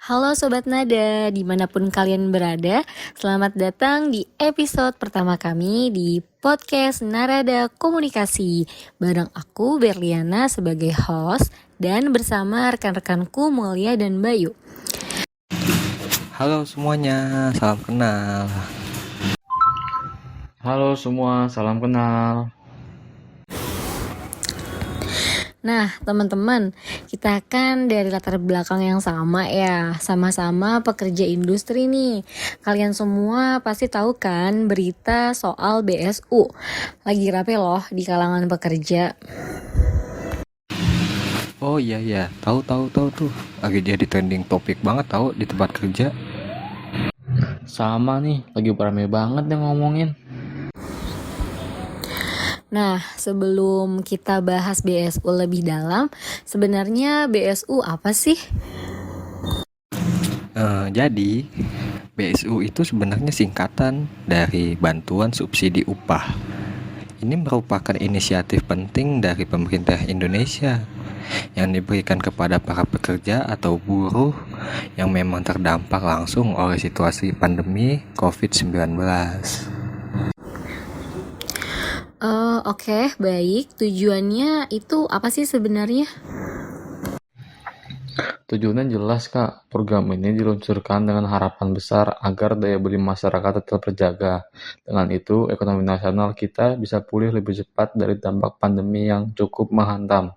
Halo Sobat Nada, dimanapun kalian berada, selamat datang di episode pertama kami di podcast Narada Komunikasi. Bareng aku Berliana sebagai host dan bersama rekan-rekanku Mulia dan Bayu. Halo semuanya, salam kenal. Halo semua, salam kenal. Nah teman-teman, kita kan dari latar belakang yang sama ya, sama-sama pekerja industri nih. Kalian semua pasti tahu kan berita soal BSU. Lagi rame loh di kalangan pekerja. Oh iya, tahu tuh. Lagi jadi trending topik banget tahu di tempat kerja. Sama nih, lagi rame banget yang ngomongin. Nah, sebelum kita bahas BSU lebih dalam, sebenarnya BSU apa sih? Jadi BSU itu sebenarnya singkatan dari Bantuan Subsidi Upah. Ini merupakan inisiatif penting dari pemerintah Indonesia yang diberikan kepada para pekerja atau buruh yang memang terdampak langsung oleh situasi pandemi COVID-19. Oke, baik. Tujuannya itu apa sih sebenarnya? Tujuannya jelas Kak, program ini diluncurkan dengan harapan besar agar daya beli masyarakat tetap terjaga. Dengan itu, ekonomi nasional kita bisa pulih lebih cepat dari dampak pandemi yang cukup menghantam.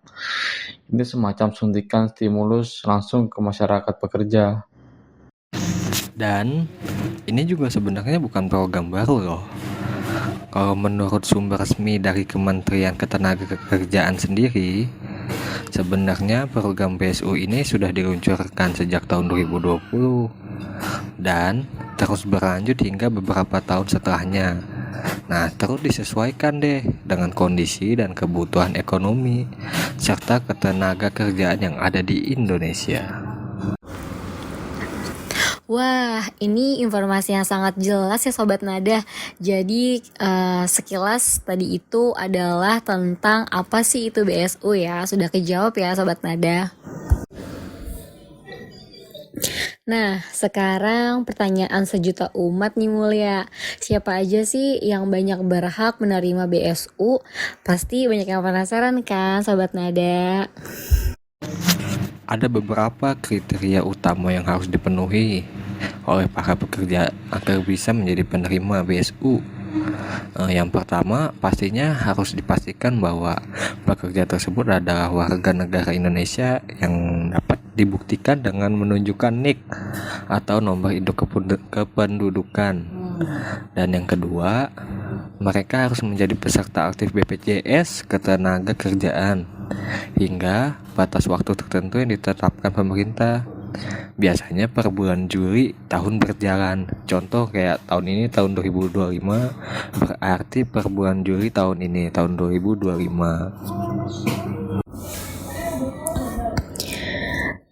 Ini semacam suntikan stimulus langsung ke masyarakat pekerja. Dan ini juga sebenarnya bukan program baru loh. Kalau menurut sumber resmi dari Kementerian Ketenagakerjaan sendiri, sebenarnya program BSU ini sudah diluncurkan sejak tahun 2020 dan terus berlanjut hingga beberapa tahun setelahnya. Nah, terus disesuaikan deh dengan kondisi dan kebutuhan ekonomi serta ketenaga kerjaan yang ada di Indonesia. Wah, ini informasi yang sangat jelas ya Sobat Nada. Jadi sekilas tadi itu adalah tentang apa sih itu BSU ya. Sudah kejawab ya Sobat Nada. Nah, sekarang pertanyaan sejuta umat nih Mulia. Siapa aja sih yang banyak berhak menerima BSU? Pasti banyak yang penasaran kan Sobat Nada? Ada beberapa kriteria utama yang harus dipenuhi oleh para pekerja agar bisa menjadi penerima BSU. Yang pertama, pastinya harus dipastikan bahwa pekerja tersebut adalah warga negara Indonesia yang dapat dibuktikan dengan menunjukkan NIK atau nomor induk kependudukan. Dan yang kedua, mereka harus menjadi peserta aktif BPJS Ketenagakerjaan hingga batas waktu tertentu yang ditetapkan pemerintah. Biasanya per bulan Juli tahun berjalan. Contoh kayak tahun ini tahun 2025, berarti per bulan Juli tahun ini tahun 2025.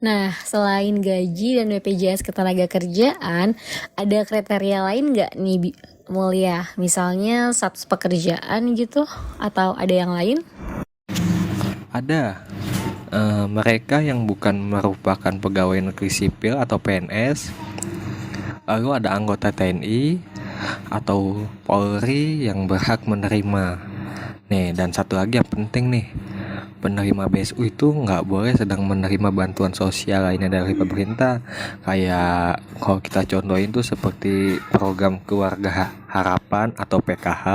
Nah, selain gaji dan BPJS Ketenagakerjaan, ada kriteria lain nggak nih Mulia? Misalnya status pekerjaan gitu, atau ada yang lain? Ada mereka yang bukan merupakan pegawai negeri sipil atau PNS, lalu ada anggota TNI atau Polri yang berhak menerima. Nih, dan satu lagi yang penting nih, penerima BSU itu nggak boleh sedang menerima bantuan sosial lainnya dari pemerintah. Kayak kalau kita contohin tuh seperti program keluarga harapan atau PKH.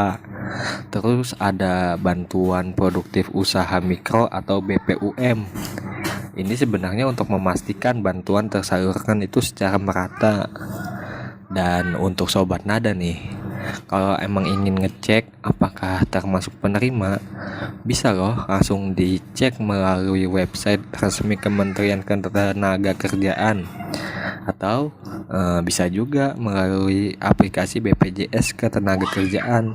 Terus ada bantuan produktif usaha mikro atau BPUM. Ini sebenarnya untuk memastikan bantuan tersalurkan itu secara merata. Dan untuk Sobat Nada nih, kalau emang ingin ngecek apakah termasuk penerima, bisa loh langsung dicek melalui website resmi Kementerian Ketenagakerjaan atau bisa juga melalui aplikasi BPJS Ketenagakerjaan.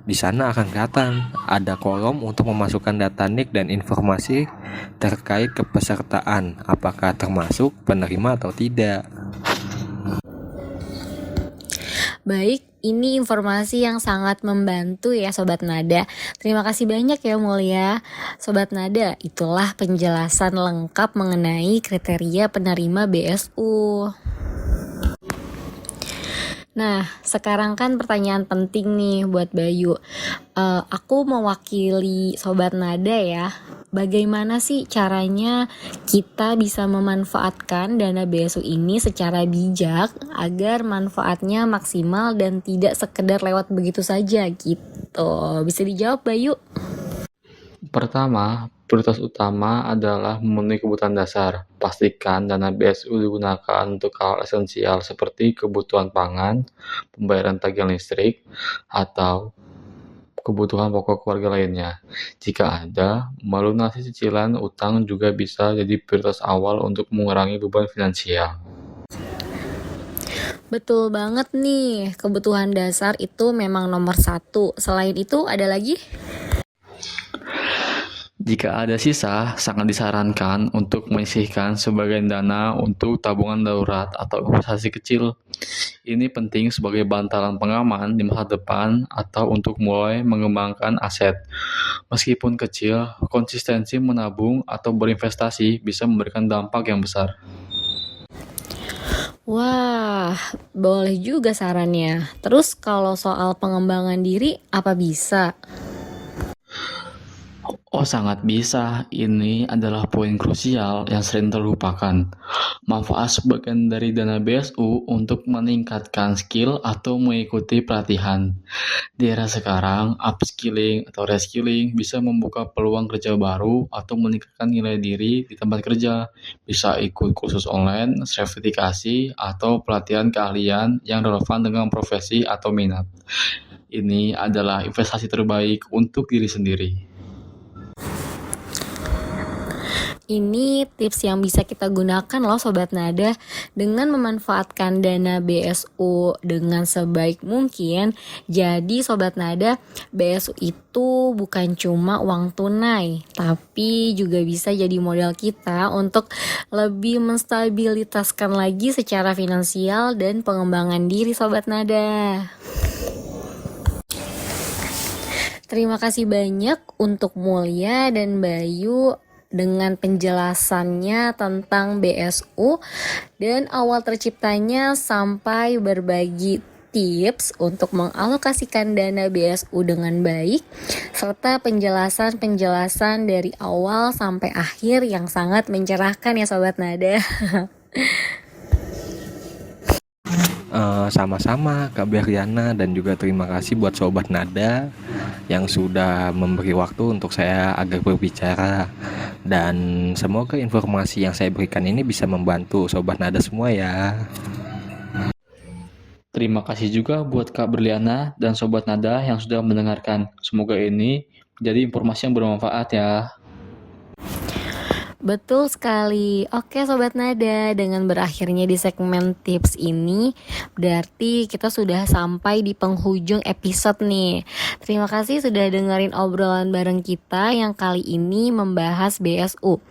Di sana akan kelihatan ada kolom untuk memasukkan data NIK dan informasi terkait kepesertaan, apakah termasuk penerima atau tidak. Baik, ini informasi yang sangat membantu ya Sobat Nada. Terima kasih banyak ya Mulia. Sobat Nada, itulah penjelasan lengkap mengenai kriteria penerima BSU. Nah, sekarang kan pertanyaan penting nih buat Bayu. Aku mewakili Sobat Nada ya. Bagaimana sih caranya kita bisa memanfaatkan dana BSU ini secara bijak agar manfaatnya maksimal dan tidak sekedar lewat begitu saja gitu. Bisa dijawab Bayu? Pertama, prioritas utama adalah memenuhi kebutuhan dasar. Pastikan dana BSU digunakan untuk hal esensial seperti kebutuhan pangan, pembayaran tagihan listrik, atau kebutuhan pokok keluarga lainnya. Jika ada, melunasi cicilan utang juga bisa jadi prioritas awal untuk mengurangi beban finansial. Betul banget nih, kebutuhan dasar itu memang nomor 1. Selain itu ada lagi? Jika ada sisa, sangat disarankan untuk menyisihkan sebagian dana untuk tabungan darurat atau investasi kecil. Ini penting sebagai bantalan pengaman di masa depan atau untuk mulai mengembangkan aset. Meskipun kecil, konsistensi menabung atau berinvestasi bisa memberikan dampak yang besar. Wah, boleh juga sarannya. Terus kalau soal pengembangan diri, apa bisa? Oh, sangat bisa. Ini adalah poin krusial yang sering terlupakan. Manfaat sebagian dari dana BSU untuk meningkatkan skill atau mengikuti pelatihan. Di era sekarang, upskilling atau reskilling bisa membuka peluang kerja baru atau meningkatkan nilai diri di tempat kerja. Bisa ikut kursus online, sertifikasi, atau pelatihan keahlian yang relevan dengan profesi atau minat. Ini adalah investasi terbaik untuk diri sendiri. Ini tips yang bisa kita gunakan loh Sobat Nada. Dengan memanfaatkan dana BSU dengan sebaik mungkin. Jadi Sobat Nada, BSU itu bukan cuma uang tunai, tapi juga bisa jadi modal kita untuk lebih menstabilitaskan lagi secara finansial dan pengembangan diri Sobat Nada. Terima kasih banyak untuk Mulia dan Bayu dengan penjelasannya tentang BSU dan awal terciptanya sampai berbagi tips untuk mengalokasikan dana BSU dengan baik serta penjelasan-penjelasan dari awal sampai akhir yang sangat mencerahkan ya Sobat Nada. Sama-sama Kak Beriana, dan juga terima kasih buat Sobat Nada yang sudah memberi waktu untuk saya agar berbicara, dan semoga informasi yang saya berikan ini bisa membantu Sobat Nada semua ya. Terima kasih juga buat Kak Berliana dan Sobat Nada yang sudah mendengarkan. Semoga ini jadi informasi yang bermanfaat ya. Betul sekali. Oke Sobat Nada, dengan berakhirnya di segmen tips ini, berarti kita sudah sampai di penghujung episode nih. Terima kasih sudah dengerin obrolan bareng kita yang kali ini membahas BSU.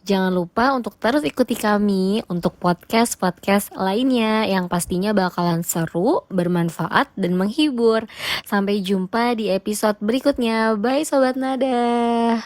Jangan lupa untuk terus ikuti kami untuk podcast-podcast lainnya yang pastinya bakalan seru, bermanfaat, dan menghibur. Sampai jumpa di episode berikutnya. Bye Sobat Nada.